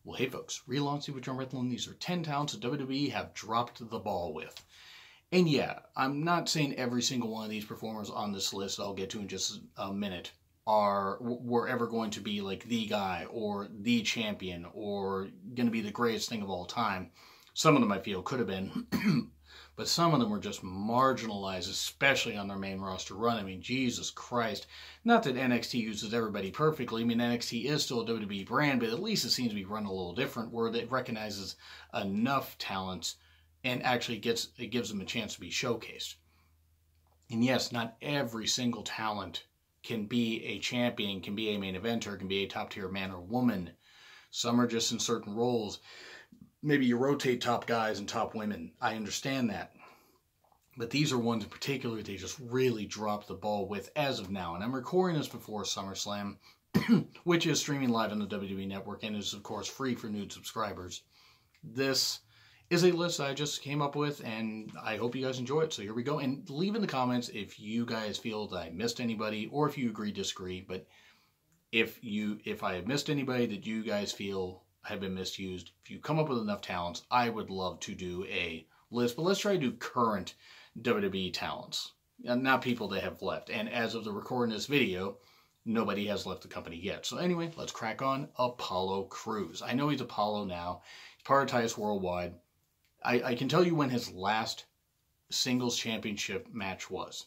Well, hey folks, Real on Super John Wrestling. These are 10 talents that WWE have dropped the ball with. And yeah, I'm not saying every single one of these performers on this list, I'll get to in just a minute, were ever going to be like the guy or the champion or going to be the greatest thing of all time. Some of them I feel could have been, but some of them were just marginalized, especially on their main roster run. I mean, Jesus Christ. Not that NXT uses everybody perfectly. I mean, NXT is still a WWE brand, but at least it seems to be run a little different, where it recognizes enough talents and actually it gives them a chance to be showcased. And yes, not every single talent can be a champion, can be a main eventer, can be a top-tier man or woman. Some are just in certain roles. Maybe you rotate top guys and top women. I understand that. But these are ones in particular they just really dropped the ball with as of now. And I'm recording this before SummerSlam, which is streaming live on the WWE Network and is, of course, free for new subscribers. This is a list I just came up with, and I hope you guys enjoy it. So here we go. And leave in the comments if you guys feel that I missed anybody or if you agree, disagree. But if I have missed anybody that you guys feel have been misused, if you come up with enough talents, I would love to do a list. But let's try to do current WWE talents, not people that have left. And as of the recording of this video, nobody has left the company yet. So anyway, let's crack on. Apollo Crews. I know he's Apollo now. He's part of Titus Worldwide. I can tell you when his last singles championship match was.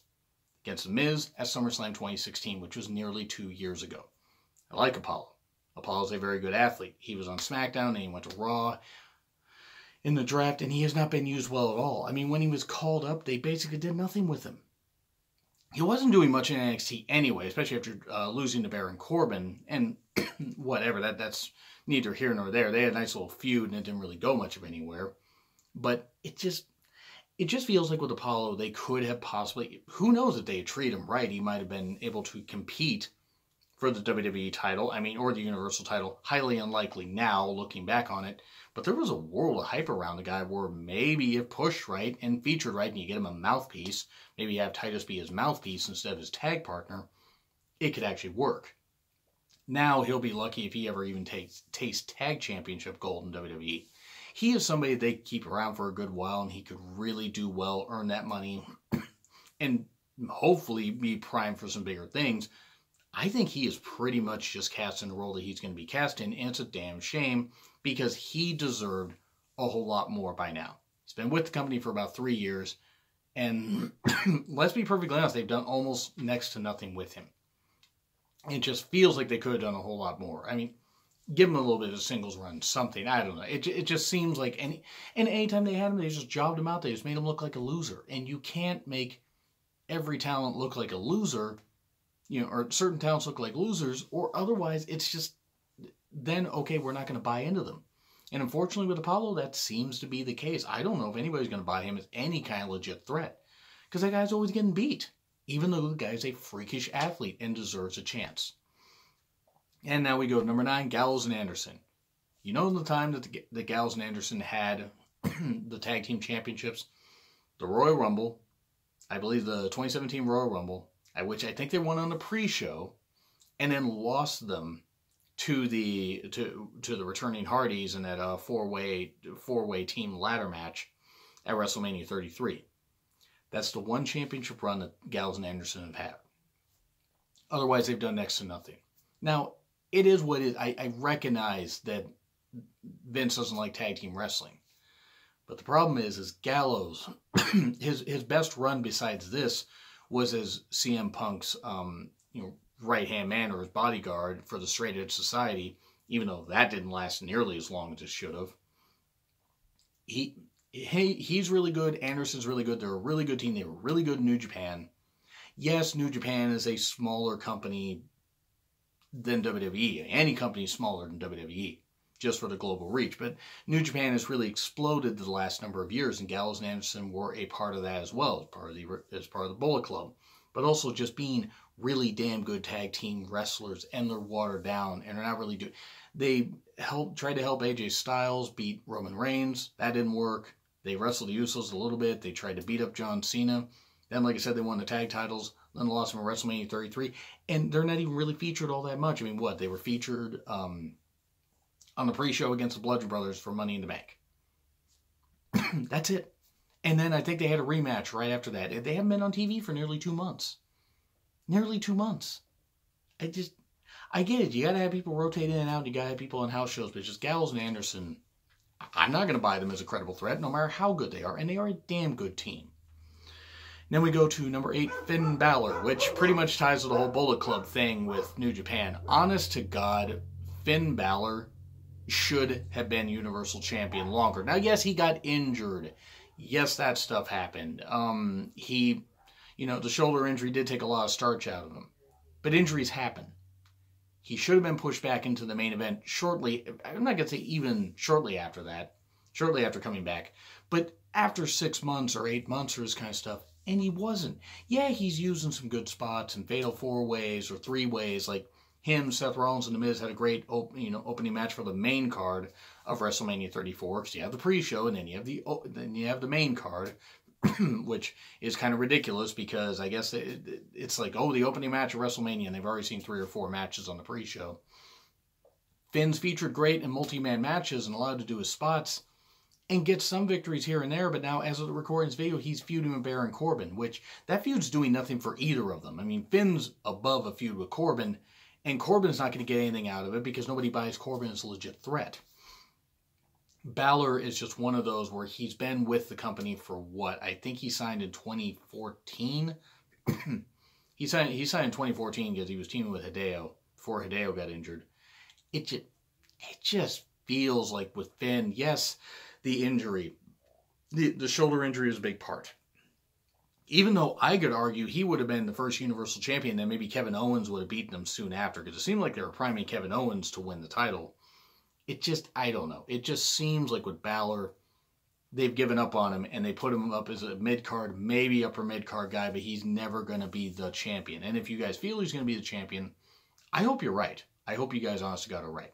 Against The Miz at SummerSlam 2016, which was nearly 2 years ago. I like Apollo. Apollo's a very good athlete. He was on SmackDown and he went to Raw in the draft, and he has not been used well at all. I mean, when he was called up, they basically did nothing with him. He wasn't doing much in NXT anyway, especially after losing to Baron Corbin, and whatever, that's neither here nor there. They had a nice little feud, and it didn't really go much of anywhere. But it just feels like with Apollo, they could have possibly, who knows if they had treated him right, he might have been able to compete for the WWE title, I mean, or the Universal title. Highly unlikely now, looking back on it. But there was a world of hype around the guy where maybe if pushed right and featured right and you get him a mouthpiece, maybe you have Titus be his mouthpiece instead of his tag partner, it could actually work. Now he'll be lucky if he ever even tastes tag championship gold in WWE. He is somebody they keep around for a good while, and he could really do well, earn that money, and hopefully be primed for some bigger things. I think he is pretty much just cast in the role that he's going to be cast in, and it's a damn shame because he deserved a whole lot more by now. He's been with the company for about 3 years, and let's be perfectly honest, they've done almost next to nothing with him. It just feels like they could have done a whole lot more. I mean, give him a little bit of singles run, something. I don't know. It just seems like anytime they had him, they just jobbed him out. They just made him look like a loser. And you can't make every talent look like a loser, you know, or certain talents look like losers, or otherwise it's just, then, okay, we're not going to buy into them. And unfortunately with Apollo, that seems to be the case. I don't know if anybody's going to buy him as any kind of legit threat, because that guy's always getting beat, even though the guy's a freakish athlete and deserves a chance. And now we go to number 9, Gallows and Anderson. You know the time that the Gallows and Anderson had the tag team championships? The Royal Rumble, I believe the 2017 Royal Rumble, at which I think they won on the pre-show, and then lost them to the returning Hardys in that four-way team ladder match at WrestleMania 33. That's the one championship run that Gallows and Anderson have had. Otherwise, they've done next to nothing. Now, it is what it is. I recognize that Vince doesn't like tag team wrestling. But the problem is Gallows, his best run besides this was as CM Punk's right-hand man or his bodyguard for the Straight Edge Society, even though that didn't last nearly as long as it should have. He's really good. Anderson's really good. They're a really good team. They were really good in New Japan. Yes, New Japan is a smaller company than WWE. Any company is smaller than WWE, just for the global reach. But New Japan has really exploded the last number of years, and Gallows and Anderson were a part of that as well, as part of the Bullet Club. But also just being really damn good tag team wrestlers, and they're watered down, and they're not really doing. They tried to help AJ Styles beat Roman Reigns. That didn't work. They wrestled the Usos a little bit. They tried to beat up John Cena. Then, like I said, they won the tag titles. Then lost them at WrestleMania 33. And they're not even really featured all that much. I mean, what? They were featured on on the pre-show against the Bludgeon Brothers for Money in the Bank. That's it. And then I think they had a rematch right after that. They haven't been on TV for nearly 2 months. Nearly 2 months. I get it. You got to have people rotate in and out. You got to have people on house shows. But just Gallows and Anderson, I'm not going to buy them as a credible threat, no matter how good they are. And they are a damn good team. Then we go to number 8, Finn Balor, which pretty much ties to the whole Bullet Club thing with New Japan. Honest to God, Finn Balor should have been Universal Champion longer. Now, yes, he got injured. Yes, that stuff happened. The shoulder injury did take a lot of starch out of him. But injuries happen. He should have been pushed back into the main event shortly. I'm not going to say even shortly after that. Shortly after coming back. But after 6 months or 8 months or this kind of stuff. And he wasn't. Yeah, he's using some good spots and fatal 4-ways or 3-ways. Like him, Seth Rollins, and The Miz had a great opening match for the main card of WrestleMania 34. Because you have the pre-show and then you have the main card. Which is kind of ridiculous because I guess it's like, the opening match of WrestleMania, and they've already seen 3 or 4 matches on the pre-show. Finn's featured great in multi-man matches and allowed to do his spots and get some victories here and there, but now, as of the recording this video, he's feuding with Baron Corbin, which that feud's doing nothing for either of them. I mean, Finn's above a feud with Corbin, and Corbin's not going to get anything out of it because nobody buys Corbin as a legit threat. Balor is just one of those where he's been with the company for what? I think he signed in 2014. He signed in 2014 because he was teaming with Hideo before Hideo got injured. It just feels like with Finn, yes, the injury, the shoulder injury is a big part. Even though I could argue he would have been the first Universal Champion, then maybe Kevin Owens would have beaten him soon after because it seemed like they were priming Kevin Owens to win the title. I don't know. It just seems like with Balor, they've given up on him and they put him up as a mid-card, maybe upper mid-card guy, but he's never going to be the champion. And if you guys feel he's going to be the champion, I hope you're right. I hope you guys honestly got it right.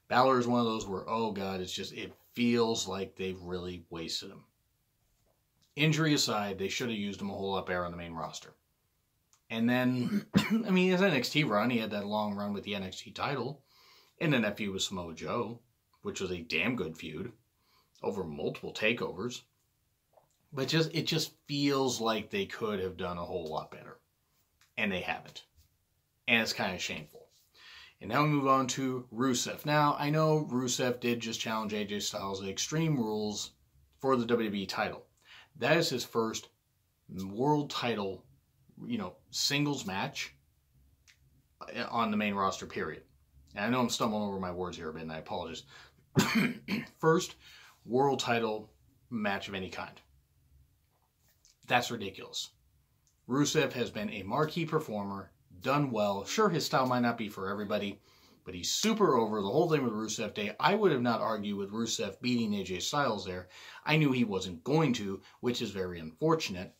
Balor is one of those where, oh God, it feels like they've really wasted him. Injury aside, they should have used him a whole lot better on the main roster. And then, I mean, his NXT run, he had that long run with the NXT title. And then that feud with Samoa Joe, which was a damn good feud, over multiple takeovers. But it just feels like they could have done a whole lot better. And they haven't. And it's kind of shameful. And now we move on to Rusev. Now, I know Rusev did just challenge AJ Styles at Extreme Rules for the WWE title. That is his first world title, singles match on the main roster, period. And I know I'm stumbling over my words here a bit, and I apologize. First world title match of any kind. That's ridiculous. Rusev has been a marquee performer, done well. Sure, his style might not be for everybody, but he's super over. The whole thing with Rusev Day, I would have not argued with Rusev beating AJ Styles there. I knew he wasn't going to, which is very unfortunate.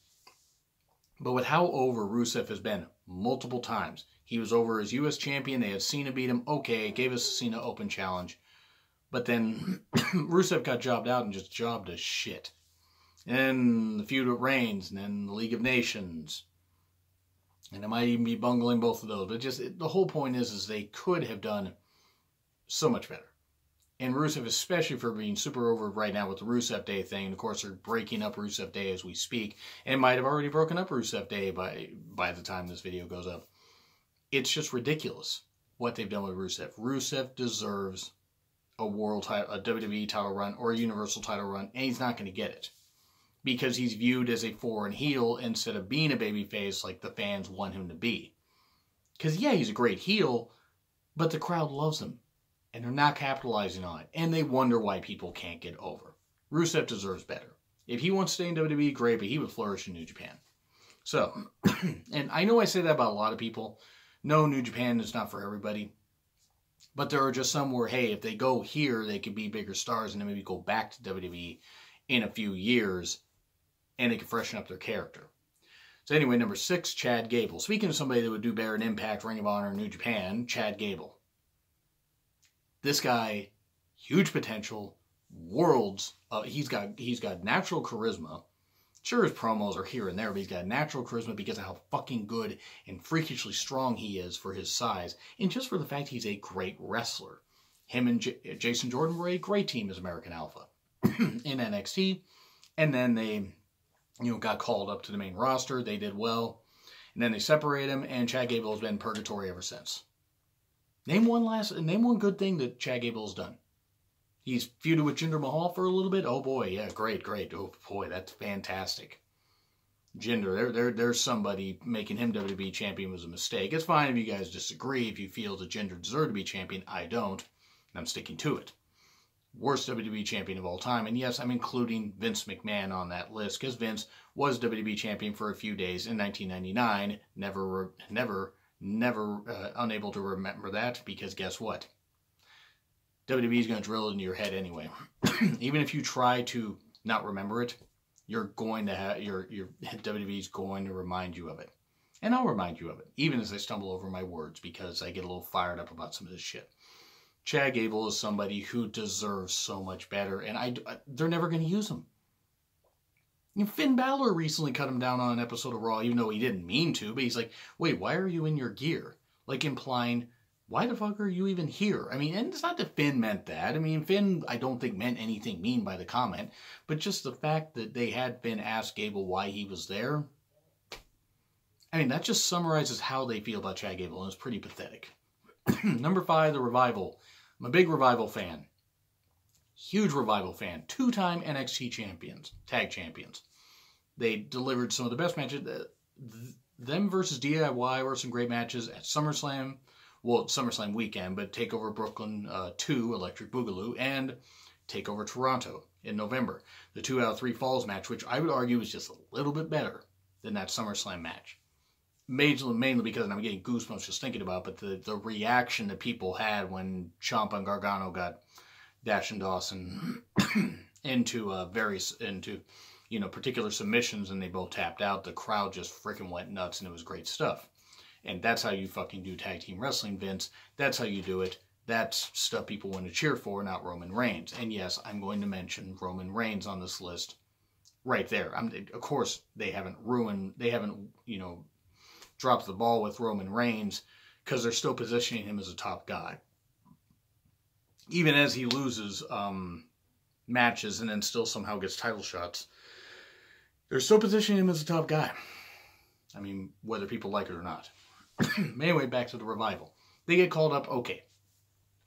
But with how over Rusev has been multiple times, he was over as U.S. champion. They had Cena beat him. Okay, gave us a Cena Open challenge. But then Rusev got jobbed out and just jobbed to shit. And then the feud with Reigns, and then the League of Nations. And I might even be bungling both of those. But the whole point is they could have done so much better. And Rusev, especially for being super over right now with the Rusev Day thing. And of course, they're breaking up Rusev Day as we speak. And might have already broken up Rusev Day by the time this video goes up. It's just ridiculous what they've done with Rusev. Rusev deserves a world title, a WWE title run, or a Universal title run, and he's not going to get it. Because he's viewed as a foreign heel instead of being a babyface like the fans want him to be. Because, yeah, he's a great heel, but the crowd loves him. And they're not capitalizing on it. And they wonder why people can't get over. Rusev deserves better. If he wants to stay in WWE, great, but he would flourish in New Japan. So, and I know I say that about a lot of people. No, New Japan is not for everybody. But there are just some where, hey, if they go here, they could be bigger stars and then maybe go back to WWE in a few years and they can freshen up their character. So anyway, number 6, Chad Gable. Speaking of somebody that would do better in Impact, Ring of Honor, New Japan, Chad Gable. This guy, huge potential, worlds. He's got natural charisma. Sure, his promos are here and there, but he's got natural charisma because of how fucking good and freakishly strong he is for his size, and just for the fact he's a great wrestler. Him and Jason Jordan were a great team as American Alpha in NXT. And then they, got called up to the main roster. They did well. And then they separate him, and Chad Gable has been in purgatory ever since. Name one good thing that Chad Gable has done. He's feuded with Jinder Mahal for a little bit. Oh boy, yeah, great. Oh boy, that's fantastic. Jinder, there's somebody making him WWE champion was a mistake. It's fine if you guys disagree. If you feel that Jinder deserved to be champion, I don't. And I'm sticking to it. Worst WWE champion of all time. And yes, I'm including Vince McMahon on that list because Vince was WWE champion for a few days in 1999. Never unable to remember that because guess what? WWE is going to drill it into your head anyway. Even if you try to not remember it, you're going to have your WWE is going to remind you of it. And I'll remind you of it, even as I stumble over my words because I get a little fired up about some of this shit. Chad Gable is somebody who deserves so much better, and they're never going to use him. Finn Balor recently cut him down on an episode of Raw, even though he didn't mean to, but he's like, wait, why are you in your gear? Like implying, why the fuck are you even here? I mean, and it's not that Finn meant that. I mean, Finn, I don't think meant anything mean by the comment, but just the fact that they had Finn ask Gable why he was there, I mean, that just summarizes how they feel about Chad Gable, and it's pretty pathetic. Number 5, The Revival. I'm a big Revival fan. Huge Revival fan. 2-time NXT champions. Tag champions. They delivered some of the best matches. Them versus DIY were some great matches at SummerSlam. Well, SummerSlam weekend, but TakeOver Brooklyn 2, Electric Boogaloo, and TakeOver Toronto in November. The 2 out of 3 Falls match, which I would argue is just a little bit better than that SummerSlam match. Mainly because I'm getting goosebumps just thinking about it, but the reaction that people had when Ciampa and Gargano got Dash and Dawson into particular submissions and they both tapped out, the crowd just freaking went nuts and it was great stuff. And that's how you fucking do tag team wrestling, Vince. That's how you do it. That's stuff people want to cheer for, not Roman Reigns. And yes, I'm going to mention Roman Reigns on this list right there. Of course, they haven't dropped the ball with Roman Reigns because they're still positioning him as a top guy. Even as he loses matches and then still somehow gets title shots, they're still positioning him as a top guy. I mean, whether people like it or not. Anyway, back to the Revival. They get called up, okay.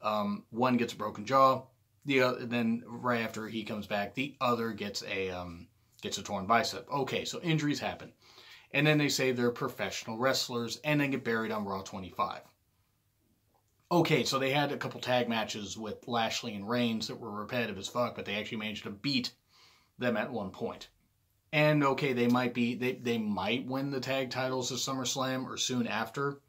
One gets a broken jaw. Then right after he comes back, the other gets a torn bicep. Okay, so injuries happen. And then they say they're professional wrestlers and then get buried on Raw 25. Okay, so they had a couple tag matches with Lashley and Reigns that were repetitive as fuck, but they actually managed to beat them at one point. And okay, they might win the tag titles at SummerSlam or soon after,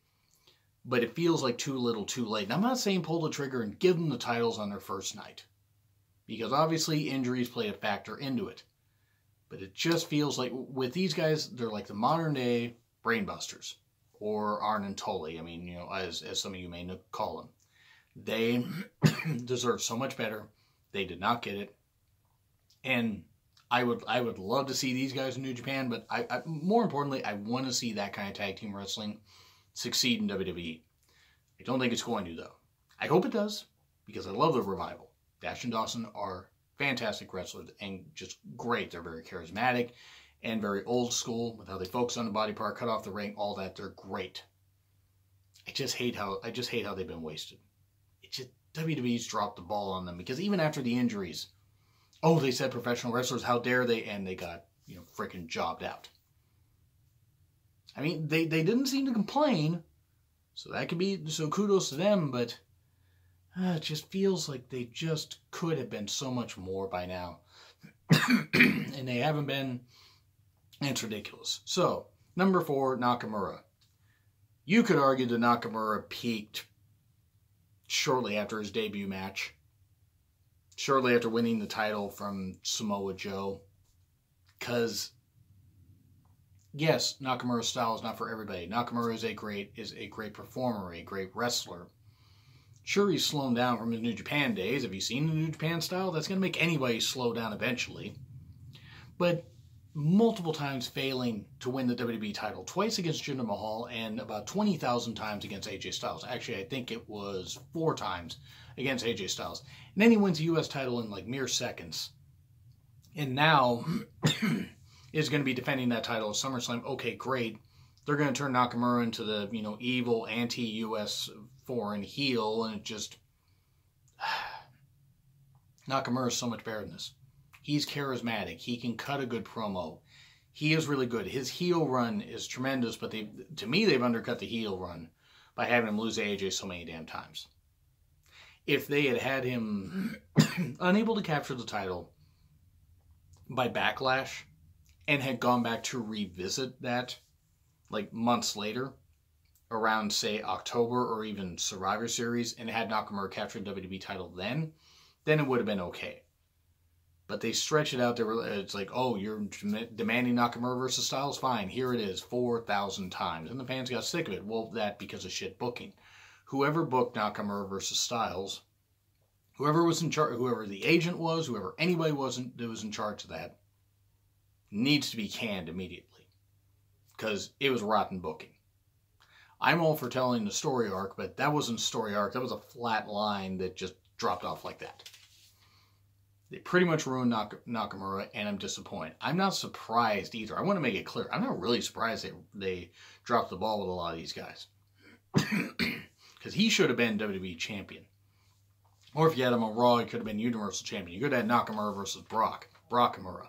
but it feels like too little too late. And I'm not saying pull the trigger and give them the titles on their first night, because obviously injuries play a factor into it. But it just feels like with these guys, they're like the modern day brainbusters or Arn and Tully. I mean, as some of you may call them. They deserve so much better. They did not get it. And I would love to see these guys in New Japan, but I more importantly, I want to see that kind of tag team wrestling succeed in WWE. I don't think it's going to, though. I hope it does, because I love the Revival. Dash and Dawson are fantastic wrestlers and just great. They're very charismatic and very old school with how they focus on the body part, cut off the ring, all that. They're great. I just hate how they've been wasted. WWE's dropped the ball on them because even after the injuries, they said professional wrestlers, how dare they? And they got, freaking jobbed out. I mean, they didn't seem to complain, so kudos to them, but it just feels like they just could have been so much more by now. And they haven't been. It's ridiculous. So, number 4, Nakamura. You could argue that Nakamura peaked shortly after his debut match. Shortly after winning the title from Samoa Joe. Because, yes, Nakamura's style is not for everybody. Nakamura is a great performer, a great wrestler. Sure, he's slowing down from his New Japan days. Have you seen the New Japan style? That's going to make anybody slow down eventually. But multiple times failing to win the WWE title, twice against Jinder Mahal and about 20,000 times against AJ Styles. Actually, I think it was 4 times against AJ Styles. And then he wins the U.S. title in like mere seconds. And now is going to be defending that title at SummerSlam. Okay, great. They're going to turn Nakamura into the, evil anti-U.S. foreign heel, and it just... Nakamura is so much better than this. He's charismatic. He can cut a good promo. He is really good. His heel run is tremendous, but to me, they've undercut the heel run by having him lose to AJ so many damn times. If they had had him unable to capture the title by Backlash and had gone back to revisit that like months later, around, say, October or even Survivor Series, and had Nakamura capture the WWE title then it would have been okay. But they stretch it out. It's like, oh, you're demanding Nakamura versus Styles? Fine, here it is, 4,000 times. And the fans got sick of it. Well, that because of shit booking. Whoever booked Nakamura versus Styles, whoever was in charge, whoever the agent was, whoever anybody that was in charge of that, needs to be canned immediately. Because it was rotten booking. I'm all for telling the story arc, but that wasn't a story arc. That was a flat line that just dropped off like that. They pretty much ruined Nakamura, and I'm disappointed. I'm not surprised either. I want to make it clear. I'm not really surprised they dropped the ball with a lot of these guys. Because he should have been WWE champion. Or if you had him on Raw, he could have been Universal champion. You could have had Nakamura versus Brockamura.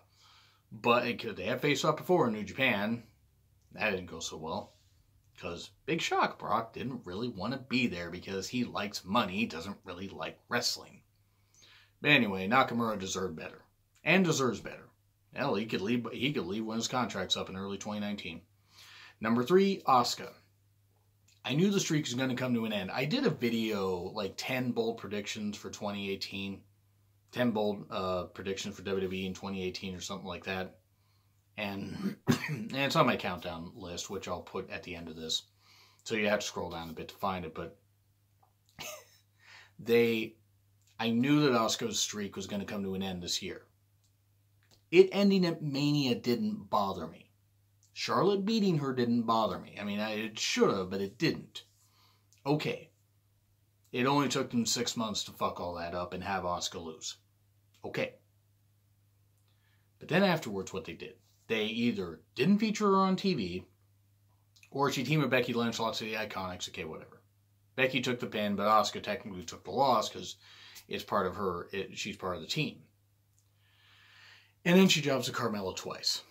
But they have faced off before in New Japan. That didn't go so well. Because, big shock, Brock didn't really want to be there because he likes money, doesn't really like wrestling. But anyway, Nakamura deserved better. And deserves better. Hell, he could leave when his contract's up in early 2019. Number 3, Asuka. I knew the streak was going to come to an end. I did a video, like 10 bold predictions for 2018. 10 bold predictions for WWE in 2018 or something like that. And it's on my countdown list, which I'll put at the end of this. So you have to scroll down a bit to find it. But I knew that Asuka's streak was going to come to an end this year. It ending at Mania didn't bother me. Charlotte beating her didn't bother me. I mean, it should have, but it didn't. Okay. It only took them 6 months to fuck all that up and have Asuka lose. Okay. But then afterwards, what they did. They either didn't feature her on TV, or she teamed with Becky Lynch, lost to the Iconics, okay, whatever. Becky took the pin, but Asuka technically took the loss because it's part of her, she's part of the team. And then she drops to Carmella twice.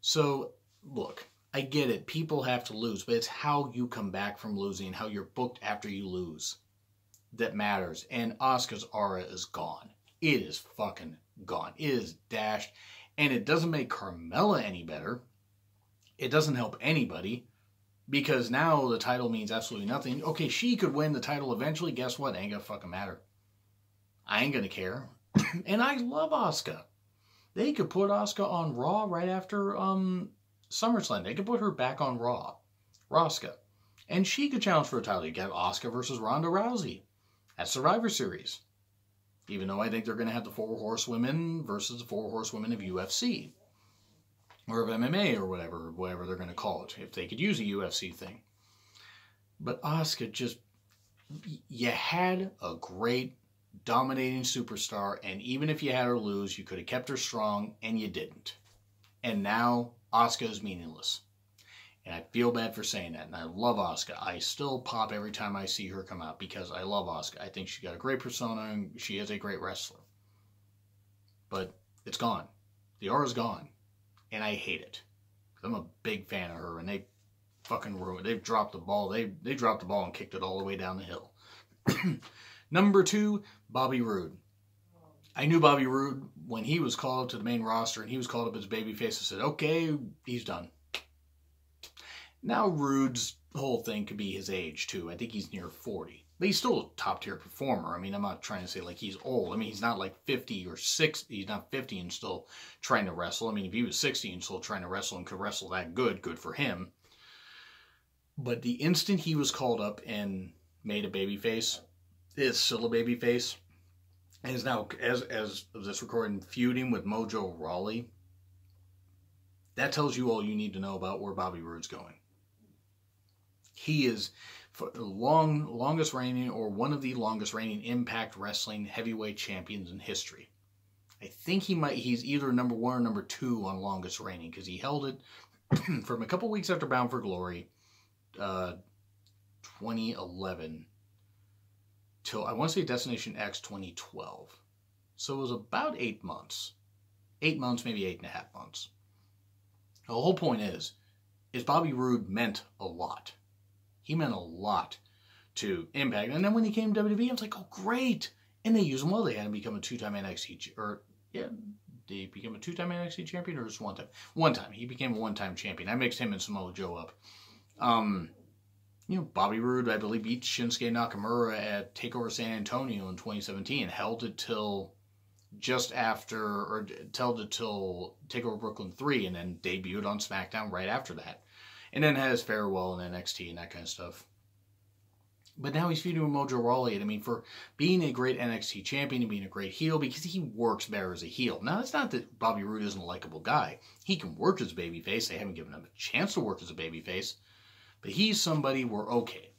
So, look, I get it. People have to lose, but it's how you come back from losing, how you're booked after you lose that matters. And Asuka's aura is gone. It is fucking gone. It is dashed. And it doesn't make Carmella any better. It doesn't help anybody. Because now the title means absolutely nothing. Okay, she could win the title eventually. Guess what? Ain't gonna fucking matter. I ain't gonna care. And I love Asuka. They could put Asuka on Raw right after SummerSlam. They could put her back on Raw. Asuka. And she could challenge for a title. You get Asuka versus Ronda Rousey at Survivor Series. Even though I think they're going to have the 4 horsewomen versus the 4 horsewomen of UFC. Or of MMA or whatever they're going to call it. If they could use a UFC thing. But Asuka just... You had a great, dominating superstar. And even if you had her lose, you could have kept her strong. And you didn't. And now, Asuka is meaningless. And I feel bad for saying that. And I love Asuka. I still pop every time I see her come out because I love Asuka. I think she's got a great persona and she is a great wrestler. But it's gone. The aura's gone. And I hate it. I'm a big fan of her and they fucking ruined it. They've dropped the ball. They dropped the ball and kicked it all the way down the hill. Number 2, Bobby Roode. I knew Bobby Roode when he was called up to the main roster and he was called up as babyface. I said, okay, he's done. Now Rude's whole thing could be his age, too. I think he's near 40. But he's still a top-tier performer. I mean, I'm not trying to say, like, he's old. I mean, he's not, like, 50 or 60. He's not 50 and still trying to wrestle. I mean, if he was 60 and still trying to wrestle and could wrestle that good for him. But the instant he was called up and made a babyface, is still a babyface, and is now, as of this recording, feuding with Mojo Rawley. That tells you all you need to know about where Bobby Roode's going. He is longest reigning, or one of the longest reigning Impact Wrestling heavyweight champions in history. I think he's either number 1 or number 2 on longest reigning, because he held it from a couple weeks after Bound for Glory, 2011, till, I want to say, Destination X 2012. So it was about 8 months. 8 months, maybe 8.5 months. The whole point is Bobby Roode meant a lot. He meant a lot to Impact. And then when he came to WWE, I was like, oh, great. And they used him well. They had him become a 2-time NXT, did he become a 2-time NXT champion, or just 1 time? 1 time. He became a 1-time champion. I mixed him and Samoa Joe up. Bobby Roode, I believe, beat Shinsuke Nakamura at TakeOver San Antonio in 2017, held it till just after, or held it till TakeOver Brooklyn 3, and then debuted on SmackDown right after that. And then had his farewell in NXT and that kind of stuff. But now he's feuding with Mojo Rawley. And I mean, for being a great NXT champion and being a great heel, because he works better as a heel. Now, it's not that Bobby Roode isn't a likable guy. He can work as a babyface. They haven't given him a chance to work as a babyface. But he's somebody where, okay,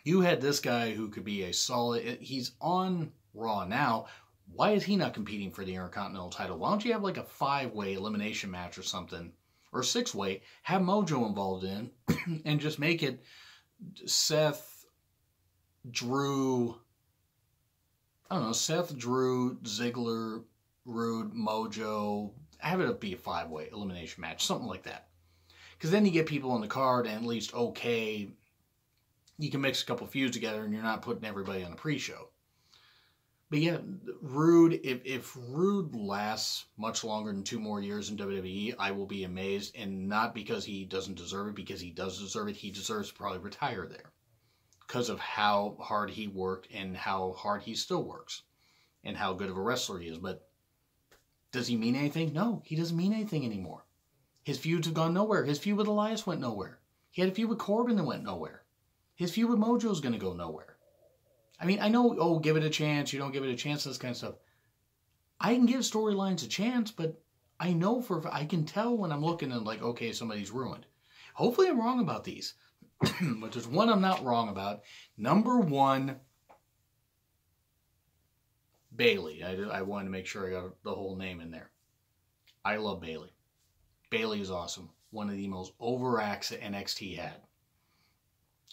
you had this guy who could be a solid... He's on Raw now. Why is he not competing for the Intercontinental title? Why don't you have like a 5-way elimination match or something? Or 6-way, have Mojo involved in, and just make it Seth, Drew, Ziggler, Roode, Mojo, have it be a 5-way elimination match, something like that. Because then you get people on the card, and at least, okay, you can mix a couple feuds together, and you're not putting everybody on a pre-show. But yeah, Roode, if Roode lasts much longer than 2 more years in WWE, I will be amazed. And not because he doesn't deserve it, because he does deserve it. He deserves to probably retire there. Because of how hard he worked and how hard he still works. And how good of a wrestler he is. But does he mean anything? No, he doesn't mean anything anymore. His feuds have gone nowhere. His feud with Elias went nowhere. He had a feud with Corbin that went nowhere. His feud with Mojo is going to go nowhere. I mean, I know, oh, give it a chance, you don't give it a chance, this kind of stuff. I can give storylines a chance, but I know I can tell when I'm looking and like, okay, somebody's ruined. Hopefully I'm wrong about these. But there's one I'm not wrong about. Number 1, Bayley. I wanted to make sure I got the whole name in there. I love Bayley. Bayley is awesome. One of the most overacts that NXT had.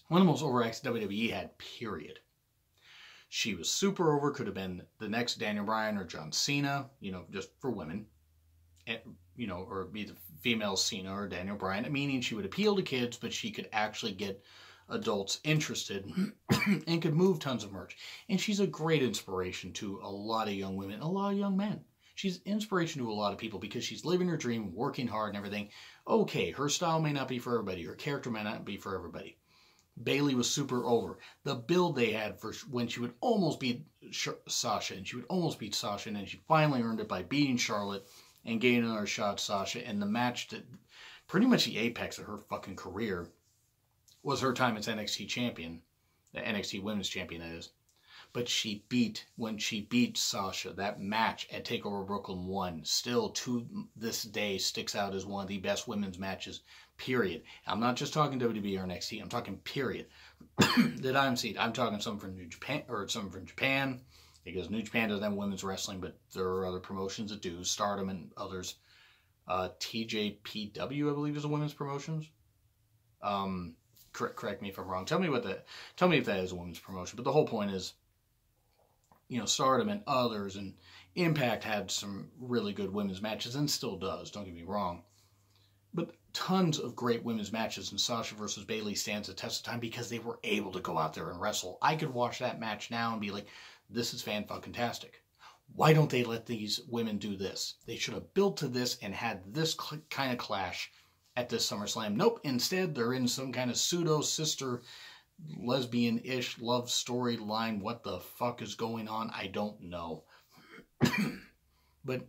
One of the most overacts WWE had, period. She was super over, could have been the next Daniel Bryan or John Cena, just for women. And, or be the female Cena or Daniel Bryan, meaning she would appeal to kids, but she could actually get adults interested and could move tons of merch. And she's a great inspiration to a lot of young women, a lot of young men. She's inspiration to a lot of people because she's living her dream, working hard and everything. Okay, her style may not be for everybody. Her character may not be for everybody. Bayley was super over. The build they had for when she would almost beat Sasha, and she would almost beat Sasha, and then she finally earned it by beating Charlotte and getting another shot at Sasha. And the match that pretty much the apex of her fucking career was her time as NXT champion, the NXT Women's Champion, that is. But when she beat Sasha, that match at TakeOver Brooklyn 1 still to this day sticks out as one of the best women's matches, period. I'm not just talking WWE or NXT, I'm talking period. That I'm seeing. I'm talking something from New Japan, or something from Japan, because New Japan doesn't have women's wrestling, but there are other promotions that do, Stardom and others. TJPW, I believe, is a women's promotions. Correct me if I'm wrong. Tell me if that is a women's promotion. But the whole point is, Stardom and others, and Impact had some really good women's matches, and still does, don't get me wrong. But tons of great women's matches, and Sasha versus Bayley stands the test of time because they were able to go out there and wrestle. I could watch that match now and be like, this is fan-fucking-tastic. Why don't they let these women do this? They should have built to this and had this kind of clash at this SummerSlam. Nope, instead they're in some kind of pseudo-sister lesbian-ish love storyline. What the fuck is going on? I don't know. But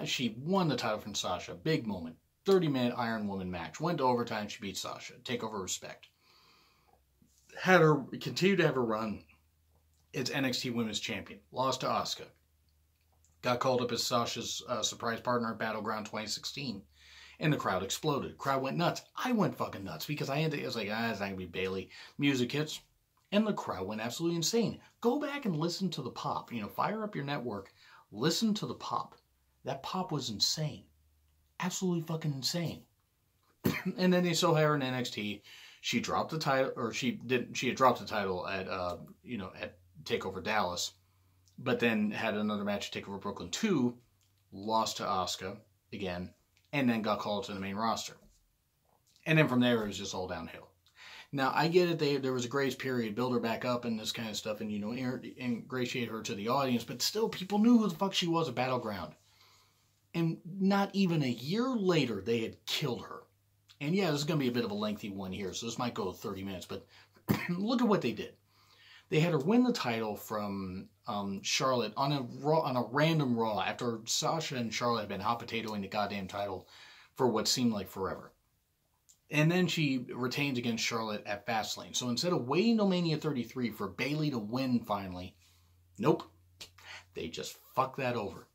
she won the title from Sasha. Big moment. 30-minute Iron Woman match. Went to overtime. She beat Sasha. Take over respect. Had her continue to have her run as NXT Women's Champion. Lost to Asuka. got called up as Sasha's surprise partner at Battleground 2016. And the crowd exploded. Crowd went nuts. I went fucking nuts because I was like, it's not going to be Bayley. Music hits. And the crowd went absolutely insane. Go back and listen to the pop. Fire up your network. Listen to the pop. That pop was insane. Absolutely fucking insane. And then they saw her in NXT. She dropped the title, or she had dropped the title at, at TakeOver Dallas. But then had another match at TakeOver Brooklyn 2. Lost to Asuka again. And then got called to the main roster. And then from there, it was just all downhill. Now, I get it. There was a grace period, build her back up and this kind of stuff, and, ingratiate her to the audience. But still, people knew who the fuck she was at Battleground. And not even a year later, they had killed her. And yeah, this is going to be a bit of a lengthy one here, so this might go 30 minutes. But look at what they did. They had her win the title from Charlotte on a random Raw after Sasha and Charlotte had been hot potatoing the goddamn title for what seemed like forever. And then she retains against Charlotte at Fastlane. So instead of waiting till Mania 33 for Bayley to win finally, nope. They just fuck that over.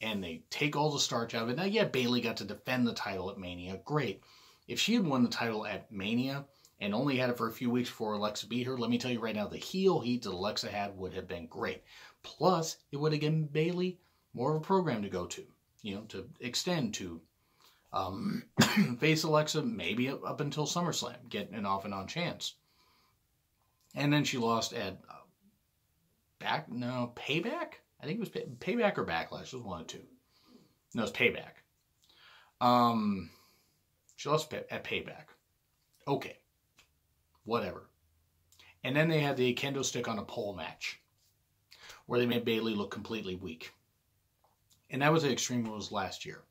And they take all the starch out of it. Now, yeah, Bayley got to defend the title at Mania. Great. If she had won the title at Mania and only had it for a few weeks before Alexa beat her, let me tell you right now, the heel heat that Alexa had would have been great. Plus, it would have given Bayley more of a program to go to, to extend to face Alexa maybe up until SummerSlam, getting an off and on chance. And then she lost at Payback? I think it was Payback or Backlash. It was one of two. No, it's Payback. She lost at Payback. Okay. Whatever. And then they had the kendo stick on a pole match, where they made Bayley look completely weak. And that was at Extreme Rules last year.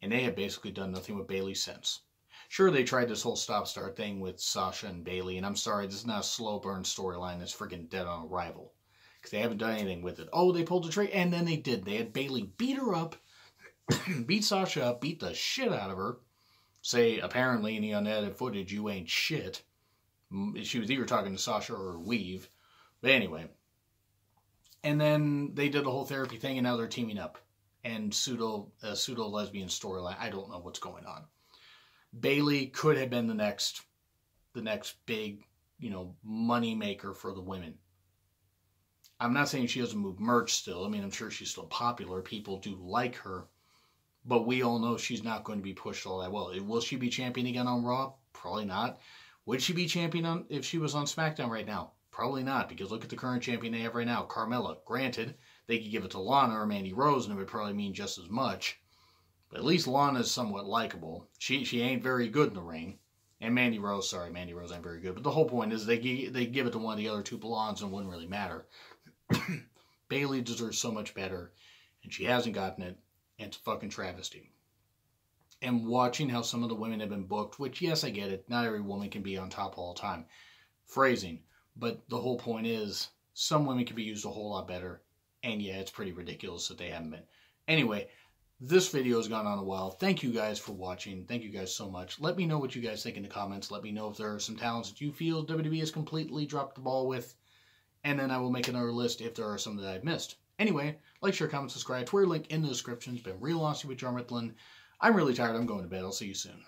And they have basically done nothing with Bayley since. Sure, they tried this whole stop-start thing with Sasha and Bayley, and I'm sorry, this is not a slow burn storyline that's freaking dead on arrival. Because they haven't done anything with it. Oh, they pulled the trigger, and then they did. They had Bayley beat her up, beat Sasha up, beat the shit out of her. Say, apparently, in the unedited footage, you ain't shit. She was either talking to Sasha or Weave. But anyway. And then they did the whole therapy thing, and now they're teaming up. And pseudo-lesbian storyline. I don't know what's going on. Bayley could have been the next big, money maker for the women. I'm not saying she doesn't move merch still. I mean, I'm sure she's still popular. People do like her. But we all know she's not going to be pushed all that well. Will she be champion again on Raw? Probably not. Would she be champion if she was on SmackDown right now? Probably not, because look at the current champion they have right now, Carmella. Granted, they could give it to Lana or Mandy Rose, and it would probably mean just as much. But at least Lana is somewhat likable. She ain't very good in the ring. And Mandy Rose ain't very good. But the whole point is they give it to one of the other two blondes and it wouldn't really matter. Bayley deserves so much better, and she hasn't gotten it. And it's a fucking travesty. And watching how some of the women have been booked, which, yes, I get it. Not every woman can be on top all the time. Phrasing. But the whole point is, some women can be used a whole lot better. And yeah, it's pretty ridiculous that they haven't been. Anyway, this video has gone on a while. Thank you guys for watching. Thank you guys so much. Let me know what you guys think in the comments. Let me know if there are some talents that you feel WWE has completely dropped the ball with. And then I will make another list if there are some that I've missed. Anyway, like, share, comment, subscribe. Twitter link in the description. It's been real awesome with John Ritlin. I'm really tired. I'm going to bed. I'll see you soon.